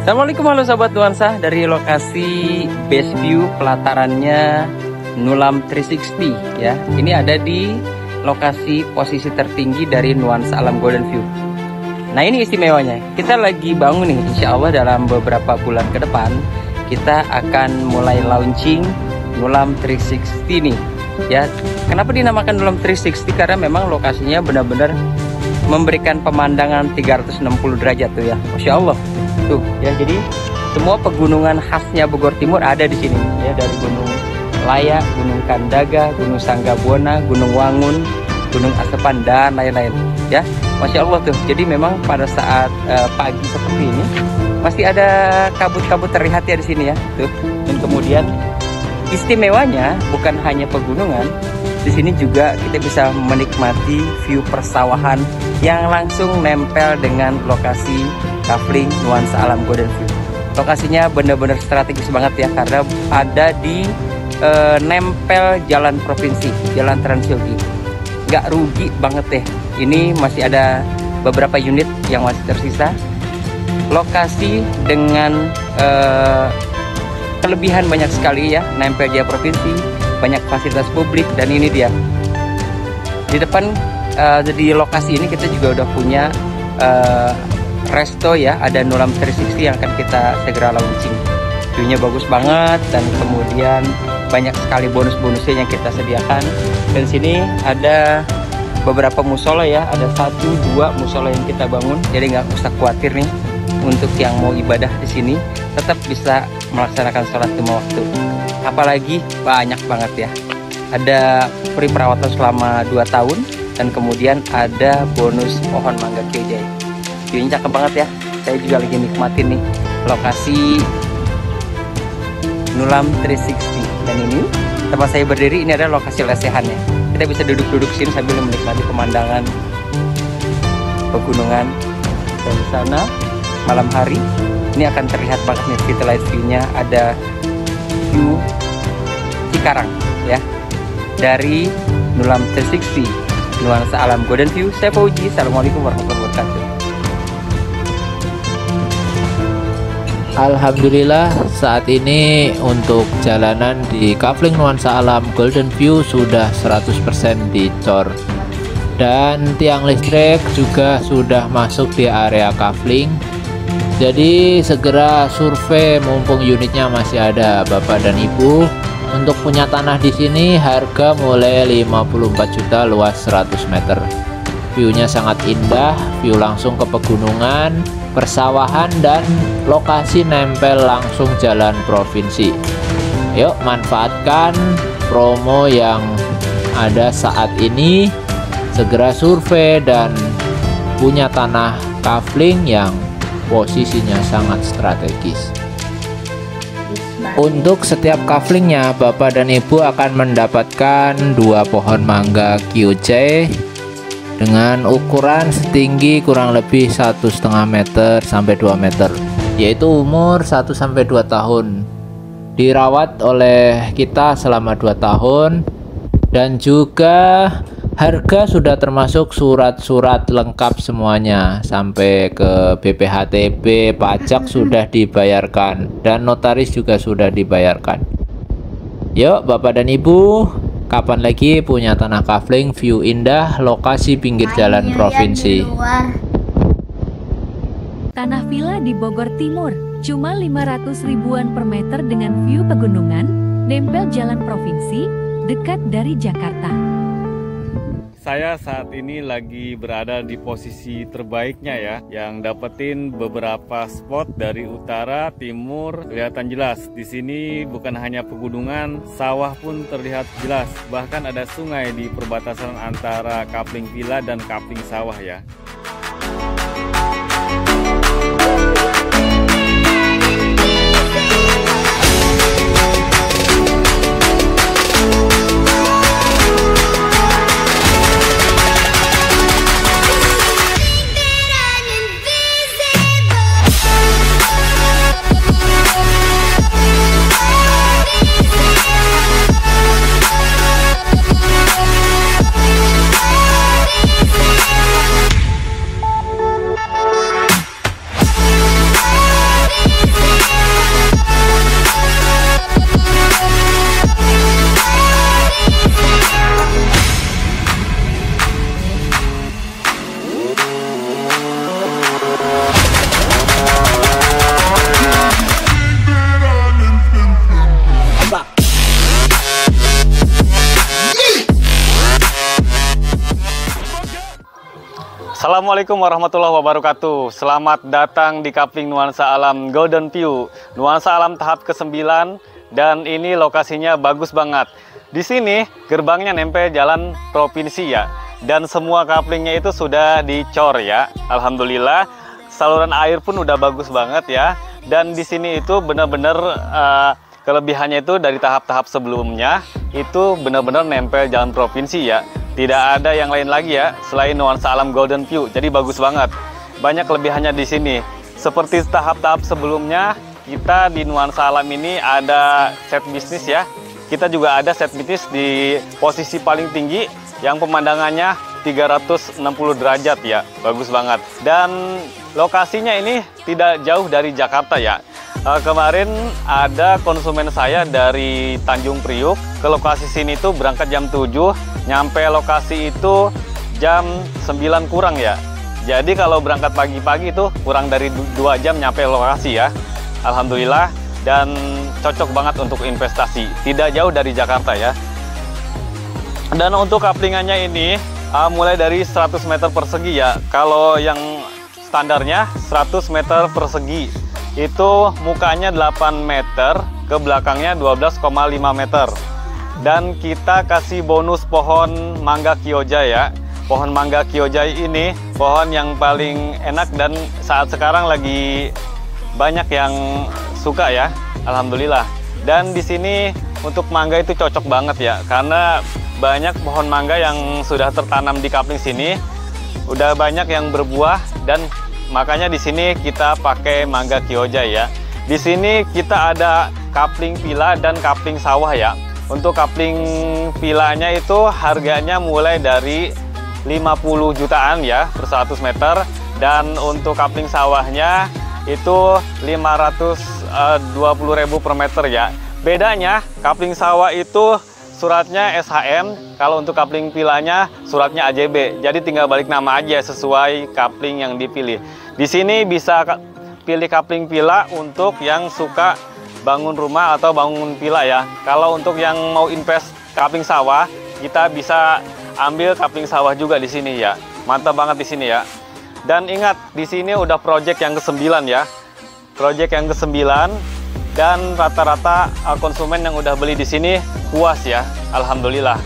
Assalamualaikum, halo sahabat nuansa. Dari lokasi base view pelatarannya Nulam 360 ya. Ini ada di lokasi posisi tertinggi dari nuansa alam Golden View. Nah, ini istimewanya, kita lagi bangun nih. Insya Allah dalam beberapa bulan ke depan kita akan mulai launching Nulam 360 nih ya. Kenapa dinamakan Nulam 360? Karena memang lokasinya benar-benar memberikan pemandangan 360 derajat tuh ya. Masya Allah tuh ya. Jadi semua pegunungan khasnya Bogor Timur ada di sini ya, dari Gunung Laya, Gunung Kandaga, Gunung Sanggabona, Gunung Wangun, Gunung Asepan, dan lain-lain ya. Masya Allah tuh. Jadi memang pada saat pagi seperti ini masih ada kabut-kabut terlihat ya di sini ya tuh. Dan kemudian istimewanya bukan hanya pegunungan, di sini juga kita bisa menikmati view persawahan yang langsung nempel dengan lokasi kafling nuansa alam Golden View. Lokasinya benar-benar strategis banget ya, karena ada di nempel jalan provinsi, jalan Transyogi. Nggak rugi banget deh. Ini masih ada beberapa unit yang masih tersisa. Lokasi dengan kelebihan banyak sekali ya, nempel jaya provinsi, banyak fasilitas publik, dan ini dia di depan. Di lokasi ini kita juga udah punya resto ya, ada Nulam 360 yang akan kita segera launching. View-nya bagus banget, dan kemudian banyak sekali bonus-bonusnya yang kita sediakan. Dan sini ada beberapa musola ya, ada 1-2 musola yang kita bangun, jadi nggak usah khawatir nih untuk yang mau ibadah di sini tetap bisa melaksanakan sholat lima waktu. Apalagi banyak banget ya, ada free perawatan selama 2 tahun, dan kemudian ada bonus pohon mangga Kyojai. View-nya cakep banget ya. Saya juga lagi nikmatin nih lokasi Nulam 360. Dan ini tempat saya berdiri, ini adalah lokasi lesehannya. Kita bisa duduk-duduk sini sambil menikmati pemandangan pegunungan. Dan di sana malam hari ini akan terlihat banget nih city light view-nya. Ada view Cikarang ya dari Nulam 360 nuansa alam Golden View. Saya Fauji. Assalamualaikum warahmatullahi wabarakatuh. Alhamdulillah, saat ini untuk jalanan di kafling nuansa alam Golden View sudah 100% dicor, dan tiang listrik juga sudah masuk di area kafling. Jadi segera survei mumpung unitnya masih ada Bapak dan Ibu. Untuk punya tanah di sini harga mulai 54 juta, luas 100 meter. View-nya sangat indah, view langsung ke pegunungan, persawahan, dan lokasi nempel langsung jalan provinsi. Yuk manfaatkan promo yang ada saat ini. Segera survei dan punya tanah kafling yang posisinya sangat strategis. Untuk setiap kaflingnya, Bapak dan Ibu akan mendapatkan 2 pohon mangga Kyojai dengan ukuran setinggi kurang lebih 1,5 meter sampai 2 meter, yaitu umur 1-2 tahun. Dirawat oleh kita selama 2 tahun, dan juga harga sudah termasuk surat-surat lengkap semuanya, sampai ke BPHTB, pajak sudah dibayarkan, dan notaris juga sudah dibayarkan. Yuk Bapak dan Ibu, kapan lagi punya tanah kafling, view indah, lokasi pinggir jalan provinsi. Tanah villa di Bogor Timur, cuma 500 ribuan per meter dengan view pegunungan, nempel jalan provinsi, dekat dari Jakarta. Saya saat ini lagi berada di posisi terbaiknya ya, yang dapetin beberapa spot dari utara, timur, kelihatan jelas. Di sini bukan hanya pegunungan, sawah pun terlihat jelas. Bahkan ada sungai di perbatasan antara kafling villa dan kafling sawah ya. Assalamualaikum warahmatullahi wabarakatuh. Selamat datang di Kapling Nuansa Alam Golden View, Nuansa Alam tahap ke-9, dan ini lokasinya bagus banget. Di sini gerbangnya nempel jalan provinsi ya, dan semua kaplingnya itu sudah dicor ya. Alhamdulillah, saluran air pun udah bagus banget ya. Dan di sini itu benar-benar kelebihannya itu dari tahap-tahap sebelumnya itu benar-benar nempel jalan provinsi ya. Tidak ada yang lain lagi ya selain Nuansa Alam Golden View. Jadi bagus banget. Banyak kelebihannya di sini. Seperti tahap-tahap sebelumnya, kita di Nuansa Alam ini ada set bisnis ya. Kita juga ada set bisnis di posisi paling tinggi yang pemandangannya 360 derajat ya. Bagus banget. Dan lokasinya ini tidak jauh dari Jakarta ya. Kemarin ada konsumen saya dari Tanjung Priuk ke lokasi sini tuh berangkat jam 7, nyampe lokasi itu jam 9 kurang ya. Jadi kalau berangkat pagi-pagi itu kurang dari 2 jam nyampe lokasi ya. Alhamdulillah, dan cocok banget untuk investasi. Tidak jauh dari Jakarta ya. Dan untuk kaplingannya ini mulai dari 100 meter persegi ya. Kalau yang standarnya 100 meter persegi. Itu mukanya 8 meter, ke belakangnya 12,5 meter. Dan kita kasih bonus pohon mangga Kyojai ya. Pohon mangga Kyojai ini pohon yang paling enak dan saat sekarang lagi banyak yang suka ya. Alhamdulillah. Dan di sini untuk mangga itu cocok banget ya, karena banyak pohon mangga yang sudah tertanam di kapling sini. Udah banyak yang berbuah, dan makanya di sini kita pakai mangga Kyojai ya. Di sini kita ada kapling villa dan kapling sawah ya. Untuk kapling villanya itu harganya mulai dari 50 jutaan ya per 100 meter, dan untuk kapling sawahnya itu 520.000 per meter ya. Bedanya kapling sawah itu suratnya SHM, kalau untuk kapling villanya suratnya AJB. Jadi tinggal balik nama aja sesuai kapling yang dipilih. Di sini bisa pilih kapling villa untuk yang suka bangun rumah atau bangun villa ya. Kalau untuk yang mau invest kapling sawah, kita bisa ambil kapling sawah juga di sini ya. Mantap banget di sini ya. Dan ingat, di sini udah project yang ke-9 ya. Project yang ke-9, dan rata-rata konsumen yang udah beli di sini puas ya. Alhamdulillah.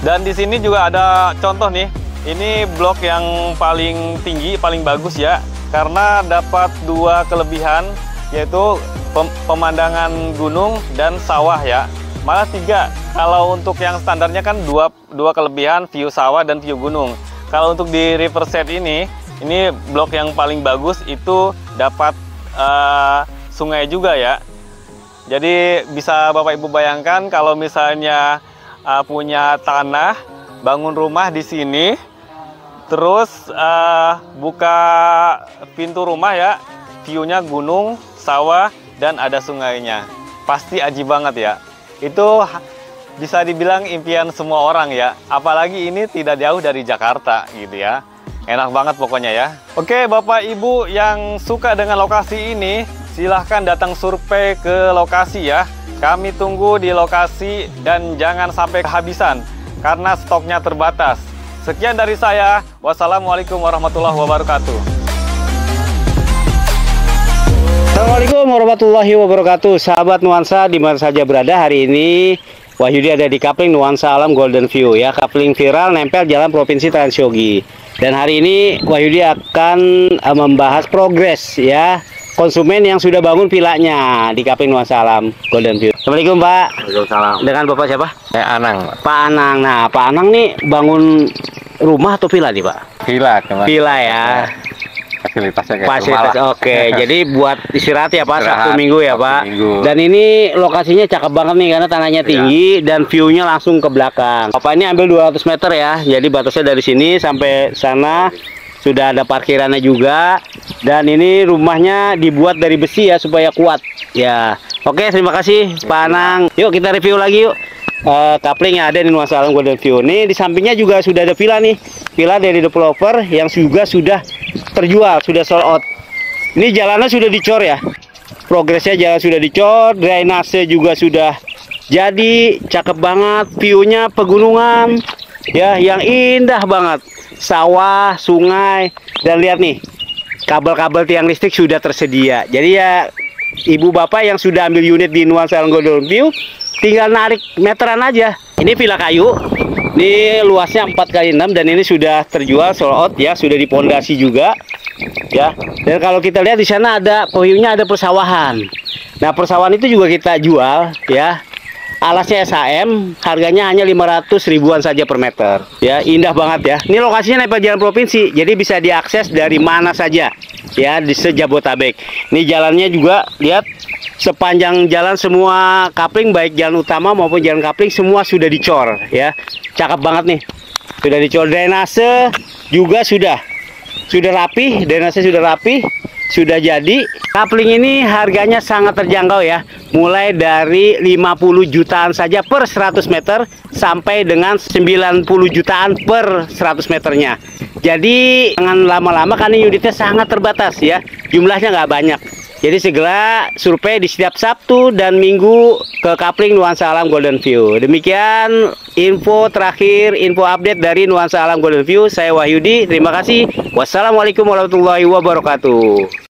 Dan di sini juga ada contoh nih. Ini blok yang paling tinggi, paling bagus ya, karena dapat 2 kelebihan, yaitu pemandangan gunung dan sawah ya. Malah 3. Kalau untuk yang standarnya kan dua kelebihan, view sawah dan view gunung. Kalau untuk di Riverset ini blok yang paling bagus itu dapat sungai juga ya. Jadi bisa Bapak Ibu bayangkan kalau misalnya punya tanah, bangun rumah di sini, terus buka pintu rumah ya, view-nya gunung, sawah, dan ada sungainya. Pasti aji banget ya. Itu bisa dibilang impian semua orang ya. Apalagi ini tidak jauh dari Jakarta gitu ya. Enak banget pokoknya ya. Oke, Bapak Ibu yang suka dengan lokasi ini, silahkan datang survei ke lokasi ya. Kami tunggu di lokasi dan jangan sampai kehabisan karena stoknya terbatas. Sekian dari saya. Wassalamualaikum warahmatullahi wabarakatuh. Assalamualaikum warahmatullahi wabarakatuh. Sahabat Nuansa dimana saja berada, hari ini Wahyudi ada di Kapling Nuansa Alam Golden View ya. Kapling viral nempel jalan provinsi Transyogi. Dan hari ini Wahyudi akan membahas progres ya konsumen yang sudah bangun villanya di Kapling Nuansa Alam Golden View. Assalamualaikum Pak. Waalaikumsalam. Dengan Bapak siapa? Anang. Pak Anang. Nah, Pak Anang nih bangun rumah atau villa nih Pak? Villa kemarin. Villa ya. Fasilitasnya kayak Fasilitas, oke. Jadi buat istirahat ya Pak, Istirahat, Sabtu Minggu ya Pak. Minggu. Dan ini lokasinya cakep banget nih karena tanahnya tinggi dan view-nya langsung ke belakang. Bapak ini ambil 200 meter ya. Jadi batasnya dari sini sampai sana. Sudah ada parkirannya juga, dan ini rumahnya dibuat dari besi ya supaya kuat ya. Oke, terima kasih Pak Anang. Yuk kita review lagi yuk. Kapling yang ada di Nuansa Alam Golden View. Ini di sampingnya juga sudah ada villa nih. Villa dari developer yang juga sudah terjual, sudah sold out. Ini jalannya sudah dicor ya. Progresnya jalan sudah dicor, drainase juga sudah jadi, cakep banget. View-nya pegunungan ya, yang indah banget. sawah, sungai, dan lihat nih, kabel-kabel tiang listrik sudah tersedia. Jadi ya ibu bapak yang sudah ambil unit di Nuansa Alam Golden View tinggal narik meteran aja. Ini villa kayu, ini luasnya 4x6 dan ini sudah terjual sold out ya, sudah dipondasi juga ya. Dan kalau kita lihat di sana ada pohonnya, ada persawahan. Nah, persawahan itu juga kita jual ya. Alasnya SHM, harganya hanya 500 ribuan saja per meter. Ya, indah banget ya. Ini lokasinya nempel jalan provinsi, jadi bisa diakses dari mana saja ya di sejabotabek. Ini jalannya juga lihat, sepanjang jalan semua kapling, baik jalan utama maupun jalan kapling semua sudah dicor ya. Cakep banget nih. Sudah dicor, drainase juga sudah rapi, drainase sudah rapi, sudah jadi. Kapling ini harganya sangat terjangkau ya, mulai dari 50 jutaan saja per 100 meter sampai dengan 90 jutaan per 100 meternya. Jadi jangan lama-lama karena unitnya sangat terbatas ya, jumlahnya nggak banyak. Jadi segera survei di setiap Sabtu dan Minggu ke Kapling Nuansa Alam Golden View. Demikian info terakhir, info update dari Nuansa Alam Golden View. Saya Wahyudi, terima kasih. Wassalamualaikum warahmatullahi wabarakatuh.